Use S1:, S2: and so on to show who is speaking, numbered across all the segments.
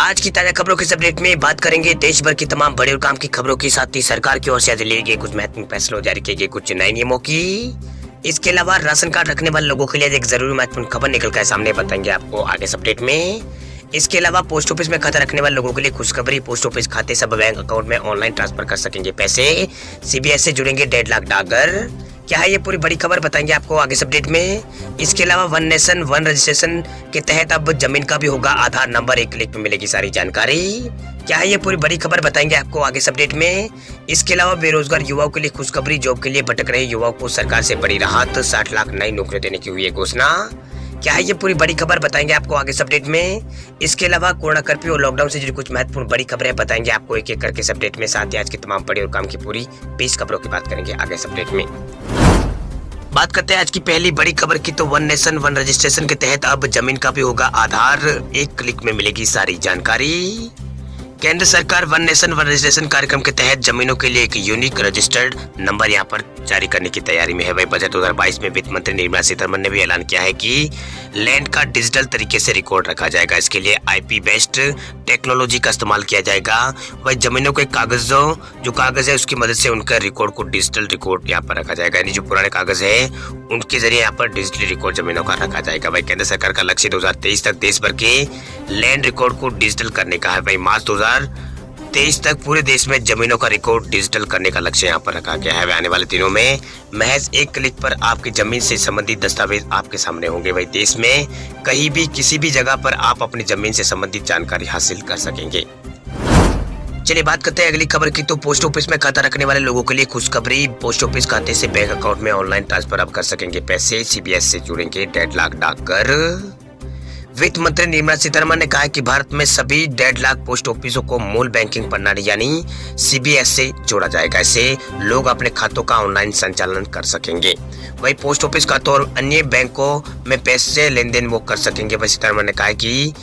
S1: आज की ताजा खबरों के अपडेट में बात करेंगे देश भर की तमाम बड़े और काम की खबरों के साथ ही सरकार की ओर से आज लिए गए कुछ महत्वपूर्ण फैसलों जारी किए गए कुछ नए नियमों की। इसके अलावा राशन कार्ड रखने वाले लोगों के लिए एक जरूरी महत्वपूर्ण खबर निकल कर सामने बताएंगे आपको आगे इस अपडेट में। इसके अलावा पोस्ट ऑफिस में खाता रखने वाले लोगों के लिए खुशखबरी, पोस्ट ऑफिस खाते सब बैंक अकाउंट में ऑनलाइन ट्रांसफर कर सकेंगे पैसे। सीबीएस से जुड़ेंगे 1.5 लाख डाकघर। क्या है ये पूरी बड़ी खबर बताएंगे आपको आगे इस अपडेट में। इसके अलावा वन नेशन वन रजिस्ट्रेशन के तहत अब जमीन का भी होगा आधार नंबर, एक क्लिक में मिलेगी सारी जानकारी। क्या है ये पूरी बड़ी खबर बताएंगे आपको आगे इस अपडेट में। इसके अलावा बेरोजगार युवाओं के लिए खुशखबरी, जॉब के लिए भटक रहे युवाओं को सरकार से बड़ी राहत, 60 लाख नई नौकरियां देने की हुई है घोषणा। क्या है ये पूरी बड़ी खबर बताएंगे आपको आगे इस अपडेट में। इसके अलावा कोरोना कर्फ्यू और लॉकडाउन से जुड़ी कुछ महत्वपूर्ण बड़ी खबरें बताएंगे आपको एक एक करके इस अपडेट में। साथ ही आज की तमाम बड़ी और काम की पूरी 20 खबरों की बात करेंगे आगे इस अपडेट में। बात करते हैं आज की पहली बड़ी खबर की, तो वन नेशन वन रजिस्ट्रेशन के तहत अब जमीन का भी होगा आधार, एक क्लिक में मिलेगी सारी जानकारी। केंद्र सरकार वन नेशन वन रजिस्ट्रेशन कार्यक्रम के तहत जमीनों के लिए एक यूनिक रजिस्टर्ड नंबर यहां पर जारी करने की तैयारी में है। वही बजट 2022 में वित्त मंत्री निर्मला सीतारमण ने भी ऐलान किया है कि लैंड का डिजिटल तरीके से रिकॉर्ड रखा जाएगा। इसके लिए आईपी बेस्ड टेक्नोलॉजी का इस्तेमाल किया जाएगा। वही जमीनों के कागजों जो कागज है उसकी मदद से उनका रिकॉर्ड को डिजिटल रिकॉर्ड यहाँ पर रखा जाएगा, यानी जो पुराने कागज है उनके जरिए यहाँ पर डिजिटली रिकॉर्ड जमीनों का रखा जाएगा। वही केंद्र सरकार का लक्ष्य 2023 तक देश भर के लैंड रिकॉर्ड को डिजिटल करने का है। वही मार्च 2023 तक पूरे देश में जमीनों का रिकॉर्ड डिजिटल करने का लक्ष्य यहाँ पर रखा गया है। आने वाले दिनों में महज एक क्लिक पर आपकी जमीन से संबंधित दस्तावेज आपके सामने होंगे। वही देश में कहीं भी किसी भी जगह पर आप अपनी जमीन से संबंधित जानकारी हासिल कर सकेंगे। चलिए बात करते हैं अगली खबर की, तो पोस्ट ऑफिस में खाता रखने वाले लोगों के लिए खुशखबरी, पोस्ट ऑफिस खाते से बैंक अकाउंट में ऑनलाइन ट्रांसफर अब कर सकेंगे पैसे। सीबीएस से जुड़ेंगे 1.5 लाख डाकघर। वित्त मंत्री निर्मला सीतारमण ने कहा है कि भारत में सभी 1.5 लाख पोस्ट ऑफिसों को मूल बैंकिंग प्रणाली यानी सीबीएस से जोड़ा जाएगा। इससे लोग अपने खातों का ऑनलाइन संचालन कर सकेंगे। वही पोस्ट ऑफिस खातों और अन्य बैंकों में पैसे लेन देन वो कर सकेंगे। वही सीतारमण ने कहा है कि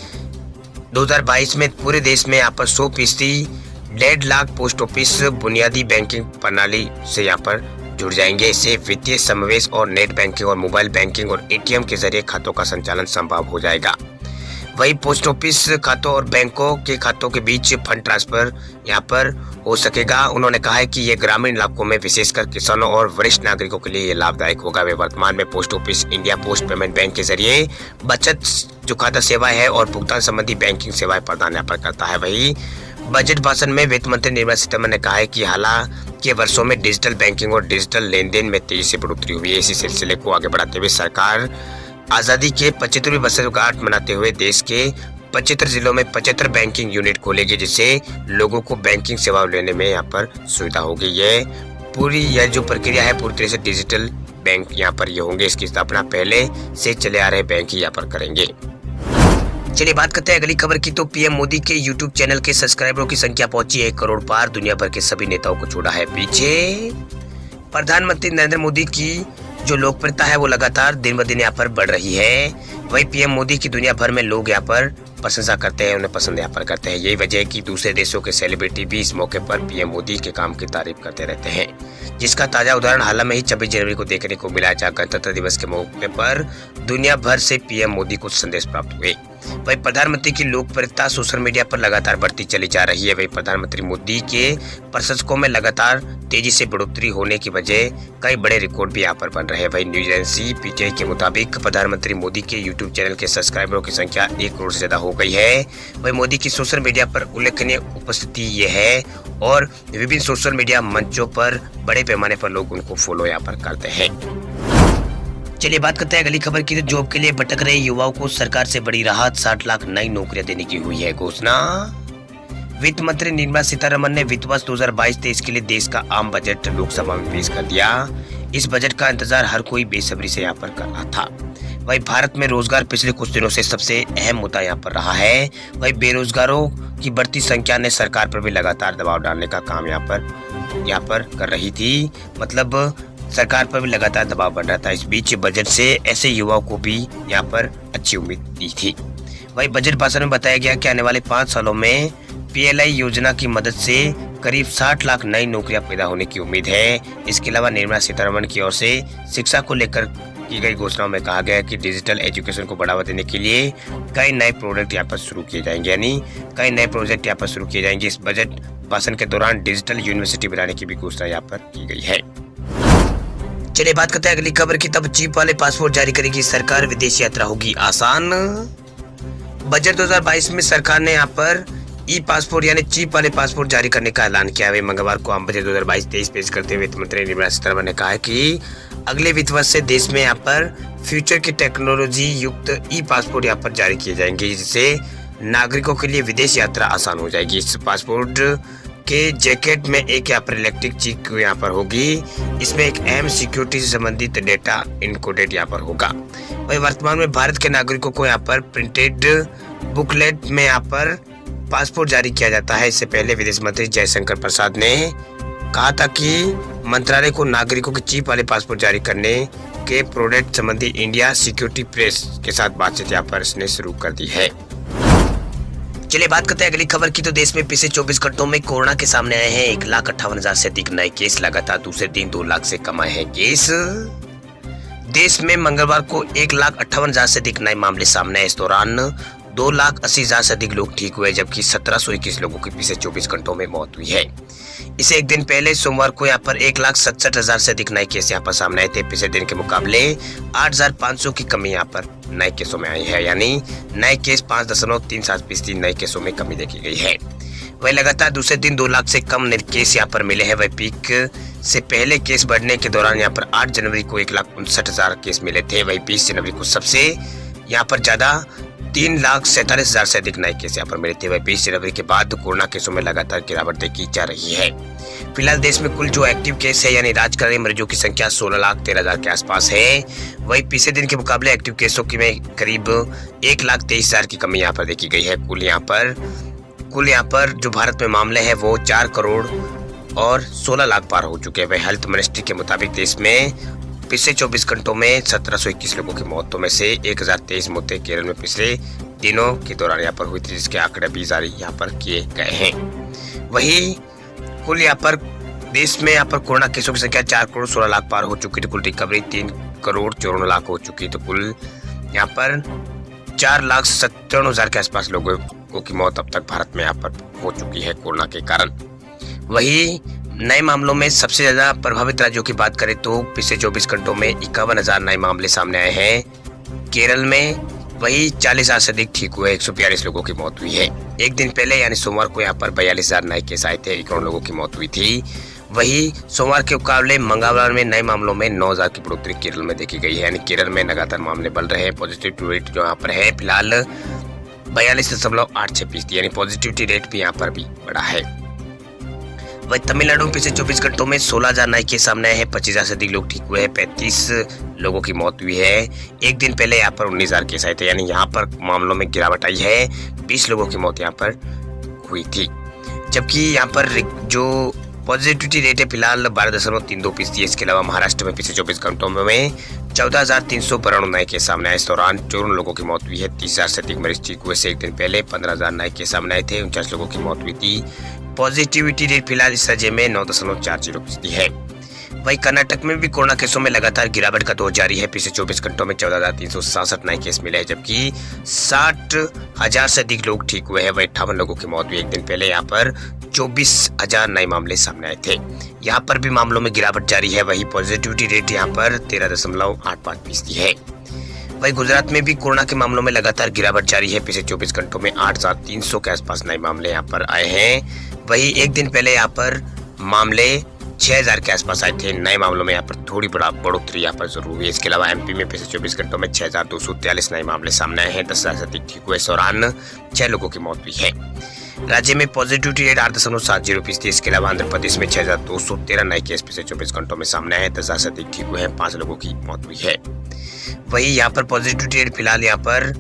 S1: 2022 में पूरे देश में यहाँ पर 100% 1.5 लाख पोस्ट ऑफिस बुनियादी बैंकिंग प्रणाली से यहाँ पर जुड़ जाएंगे। इससे वित्तीय समावेश और नेट बैंकिंग और मोबाइल बैंकिंग और एटीएम के जरिए खातों का संचालन संभव हो जाएगा। वही पोस्ट ऑफिस खातों और बैंकों के खातों के बीच फंड ट्रांसफर यहाँ पर हो सकेगा। उन्होंने कहा है कि ये ग्रामीण इलाकों में विशेषकर किसानों और वरिष्ठ नागरिकों के लिए ये लाभदायक होगा। वे वर्तमान में post office India post payment bank के जरिए बचत जो खाता सेवाएं है और भुगतान संबंधी बैंकिंग सेवाएं प्रदान यहाँ पर करता है। वही बजट भाषण में वित्त मंत्री निर्मला सीतारमण ने कहा है कि हालांकि वर्षों में डिजिटल बैंकिंग और डिजिटल लेन देन में तेजी से बढ़ोतरी हुई है। इसी सिलसिले को आगे बढ़ाते हुए सरकार आजादी के 75वीं वर्षगांठ मनाते हुए देश के 75 जिलों में 75 बैंकिंग यूनिट खोलेगी, जिससे लोगों को बैंकिंग सेवा लेने में यहाँ पर सुविधा होगी। यह जो प्रक्रिया है पूरी तरह से डिजिटल बैंक यहाँ पर ये होंगे। इसकी स्थापना पहले से चले आ रहे बैंक ही यहाँ पर करेंगे। चलिए बात करते हैं अगली खबर की, तो पीएम मोदी के यूट्यूब चैनल के सब्सक्राइबरों की संख्या पहुंची 1 करोड़ पार, दुनिया भर के सभी नेताओं को छोड़ा है पीछे। प्रधानमंत्री नरेंद्र मोदी की जो लोकप्रियता है वो लगातार दिन ब दिन यहाँ पर बढ़ रही है। वही पीएम मोदी की दुनिया भर में लोग यहाँ पर प्रशंसा करते हैं, उन्हें पसंद यहाँ पर करते हैं। यही वजह है कि दूसरे देशों के सेलिब्रिटी भी इस मौके पर पीएम मोदी के काम की तारीफ करते रहते हैं, जिसका ताजा उदाहरण हाल में ही 26 जनवरी को देखने को मिला, जहाँ गणतंत्र दिवस के मौके पर दुनिया भर से पीएम मोदी को संदेश प्राप्त हुए। वही प्रधानमंत्री की लोकप्रियता सोशल मीडिया पर लगातार बढ़ती चली जा रही है। वही प्रधानमंत्री मोदी के प्रशंसकों में लगातार तेजी से बढ़ोतरी होने की वजह कई बड़े रिकॉर्ड भी यहाँ पर बन रहे हैं। वही न्यूज एजेंसी पीटीआई के मुताबिक प्रधानमंत्री मोदी के यूट्यूब चैनल के सब्सक्राइबरों की संख्या 1 करोड़ से ज्यादा हो गई है। वही मोदी की सोशल मीडिया पर उल्लेखनीय उपस्थिति ये है और विभिन्न सोशल मीडिया मंचों पर बड़े पैमाने पर लोग उनको फॉलो यहाँ पर करते हैं। चलिए बात करते हैं अगली खबर की, तो जॉब के लिए भटक रहे युवाओं को सरकार से बड़ी राहत, 60 लाख नई नौकरियां देने की हुई है घोषणा। वित्त मंत्री निर्मला सीतारमण ने वित्त वर्ष 2022-23 के लिए देश का आम बजट लोकसभा में पेश कर दिया। इस बजट का इंतजार हर कोई बेसब्री से यहाँ पर कर रहा था। वही भारत में रोजगार पिछले कुछ दिनों से सबसे अहम मुद्दा यहाँ पर रहा है। वही बेरोजगारों की बढ़ती संख्या ने सरकार पर भी लगातार दबाव डालने का काम यहाँ पर कर रही थी, मतलब सरकार पर भी लगातार दबाव बन रहा था। इस बीच बजट से ऐसे युवाओं को भी यहाँ पर अच्छी उम्मीद दी थी। वही बजट भाषण में बताया गया कि आने वाले 5 सालों में पीएलआई योजना की मदद से करीब 60 लाख नई नौकरियां पैदा होने की उम्मीद है। इसके अलावा निर्मला सीतारमण की ओर से शिक्षा को लेकर की गई घोषणाओं में कहा गया है कि डिजिटल एजुकेशन को बढ़ावा देने के लिए कई नए प्रोजेक्ट यहाँ पर शुरू किए जाएंगे, यानी कई नए प्रोजेक्ट यहाँ पर शुरू किए जाएंगे। इस बजट भाषण के दौरान डिजिटल यूनिवर्सिटी बनाने की भी घोषणा यहाँ पर की गई है। चलिए बात करते हैं अगली खबर की। तब चिप वाले पासपोर्ट जारी करेगी सरकार, विदेश यात्रा होगी आसान। बजट 2022 में सरकार ने यहाँ पर ई पासपोर्ट यानी चिप वाले पासपोर्ट जारी करने का ऐलान किया है। मंगलवार को आम बजट 2022-23 पेश करते हुए वित्त मंत्री निर्मला सीतारमण ने कहा है कि अगले वित्त वर्ष से देश में यहाँ पर फ्यूचर की टेक्नोलॉजी युक्त ई पासपोर्ट यहाँ पर जारी किए जाएंगे, जिससे नागरिकों के लिए विदेश यात्रा आसान हो जाएगी। इस पासपोर्ट के जैकेट में एक यहाँ पर इलेक्ट्रिक चिप यहाँ पर होगी। इसमें एक अहम सिक्योरिटी से संबंधित डेटा इनकोडेड यहाँ पर होगा। वही वर्तमान में भारत के नागरिकों को यहाँ पर प्रिंटेड बुकलेट में यहाँ पर पासपोर्ट जारी किया जाता है। इससे पहले विदेश मंत्री जयशंकर प्रसाद ने कहा था कि मंत्रालय को नागरिकों के चिप वाले पासपोर्ट जारी करने के प्रोडक्ट संबंधी इंडिया सिक्योरिटी प्रेस के साथ बातचीत यहाँ पर इसने शुरू कर दी है। चलिए बात करते हैं अगली खबर की। तो देश में पिछले 24 घंटों में कोरोना के सामने आए हैं 1,58,000 से अधिक नए केस। लगातार दूसरे दिन 2 लाख से कम आए हैं केस। देश में मंगलवार को 1,58,000 से अधिक नए मामले सामने आए। इस दौरान 2,80,000 से अधिक लोग ठीक हुए, जबकि 1721 लोगों की पिछले 24 घंटों में मौत हुई है। इसे एक दिन पहले सोमवार को यहाँ पर 1,67,000 से अधिक नए केस यहाँ पर सामने आए थे। पिछले दिन के मुकाबले 8,500 की कमी यहाँ पर नए केसों में आई है, यानी नए केस 5.37% नए केसों में कमी देखी गई है। वही लगातार दूसरे दिन 2 लाख से कम नए केस यहाँ पर मिले हैं। वही पीक से पहले केस बढ़ने के दौरान यहाँ पर 8 जनवरी को 1,59,000 केस मिले थे। वही 20 जनवरी को सबसे यहाँ पर ज्यादा 3,47,000 से अधिक नए केस यहाँ पर मिले थे। वही 20 जनवरी के बाद कोरोना केसों में लगातार गिरावट देखी जा रही है। फिलहाल देश में कुल जो एक्टिव केस है यानी इलाज कर रहे मरीजों की संख्या 16,13,000 के आसपास है। वही पिछले दिन के मुकाबले एक्टिव केसों की में करीब 1,23,000 की कमी यहाँ पर देखी गई है। कुल यहाँ पर जो भारत में मामले हैं वो 4 करोड़ और 16 लाख पार हो चुके हैं। वही हेल्थ मिनिस्ट्री के मुताबिक देश में पिछले 24 घंटों में 1721 लोगों की मौतों में से 1,023 मौतें केरल में पिछले दिनों के दौरान यहाँ पर हुई थी, जिसके आंकड़े भी जारी यहाँ पर किए गए हैं। वही कुल यहाँ पर देश में यहाँ पर कोरोना केसों की संख्या 4 करोड़ 16 लाख पार हो चुकी थी। कुल रिकवरी 3 करोड़ 54 लाख हो चुकी। तो कुल यहाँ पर 4,97,000 के आसपास लोगों की मौत अब तक भारत में यहाँ पर हो चुकी है कोरोना के कारण। वही नए मामलों में सबसे ज्यादा प्रभावित राज्यों की बात करें तो पिछले 24 घंटों में 51,000 नए मामले सामने आए हैं केरल में। वही 40,000 से अधिक ठीक हुए, 142 लोगों की मौत हुई है। एक दिन पहले यानी सोमवार को यहाँ पर 42,000 नए केस आए थे, 51 लोगों की मौत हुई थी। वही सोमवार के मुकाबले मंगलवार में नए मामलों में 9,000 की बढ़ोतरी केरल में देखी गई है, यानी केरल में लगातार मामले बढ़ रहे हैं। पॉजिटिविटी रेट जो यहाँ पर है फिलहाल 42.86%, यानी पॉजिटिविटी रेट भी यहाँ पर भी बढ़ा है। वही तमिलनाडु में पिछले 24 घंटों में 16,000 नए केस सामने आए हैं, 25,000 से अधिक लोग ठीक हुए हैं, 35 लोगों की मौत हुई है। एक दिन पहले यहाँ पर 19,000 केस आए थे, यानी यहाँ पर मामलों में गिरावट आई है। 20 लोगों की मौत यहाँ पर हुई थी, जबकि यहाँ पर जो पॉजिटिविटी रेट है फिलहाल 12.32% है। इसके अलावा महाराष्ट्र में पिछले 24 घंटों में 14,392 नए केस सामने आए। इस दौरान 54 लोगों की मौत हुई है, 30,000 से अधिक मरीज ठीक हुए। से एक दिन पहले 15,000 नए केस सामने आए थे, 49 लोगों की मौत हुई थी। पॉजिटिविटी रेट फिलहाल इस राज्य में 9.40% है। वही कर्नाटक में भी कोरोना केसों में लगातार गिरावट का दौर जारी है। पिछले 24 घंटों में 14,367 नए केस मिले हैं, जबकि 60,000 से अधिक लोग ठीक हुए हैं। वही 58 लोगों की मौत हुई। एक दिन पहले यहाँ पर 24,000 नए मामले सामने आए थे। यहाँ पर भी मामलों में गिरावट जारी है। वही पॉजिटिविटी रेट यहाँ पर 13.85% है। वही गुजरात में भी कोरोना के मामलों में लगातार गिरावट जारी है। पिछले 24 घंटों में 8,300 के आसपास नए मामले यहाँ पर आए हैं। वही एक दिन पहले यहाँ पर मामले 6,000 के आसपास आए थे। नए मामलों में यहाँ पर थोड़ी बढ़ोतरी यहाँ पर जरूर हुई है। इसके अलावा एमपी में पिछले 24 घंटों में 6,243 नए मामले सामने आए हैं, 10,000 से अधिक ठीक हुए। इस दौरान 6 लोगों की मौत हुई है। राज्य में पॉजिटिविटी रेट 8.70% थी। इसके अलावा आंध्र प्रदेश में 6,213 नए केस पिछले 24 घंटों में सामने आए हैं, 10,000 से अधिक ठीक हुए हैं, 5 लोगों की मौत हुई है। वही यहाँ पर पॉजिटिविटी रेट फिलहाल यहाँ पर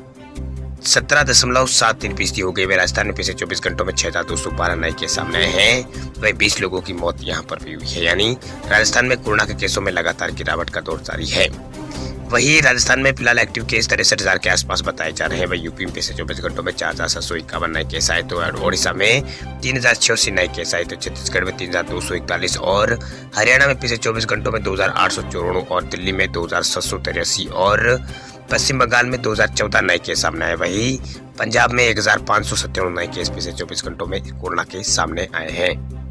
S1: 17.73% हो गई है। राजस्थान में पिछले 24 घंटों में 6,212 नए केस सामने आए हैं। वही 20 लोगों की मौत यहाँ पर भी हुई है, यानी राजस्थान में कोरोना के केसों में लगातार गिरावट का दौर जारी है। वही राजस्थान में फिलहाल एक्टिव केस 63,000 के आसपास बताए जा रहे हैं। वही यूपी में पिछले 24 घंटों में 4,751 नए केस आए तो ओडिशा में 3,086 नए केस आए तो छत्तीसगढ़ में 3,241 और हरियाणा में पिछले 24 घंटों में 2,894 और दिल्ली में 2,783 और पश्चिम बंगाल में 2,014 नए केस सामने आए। वही पंजाब में 1,597 नए केस पिछले 24 घंटों में कोरोना के सामने आए हैं।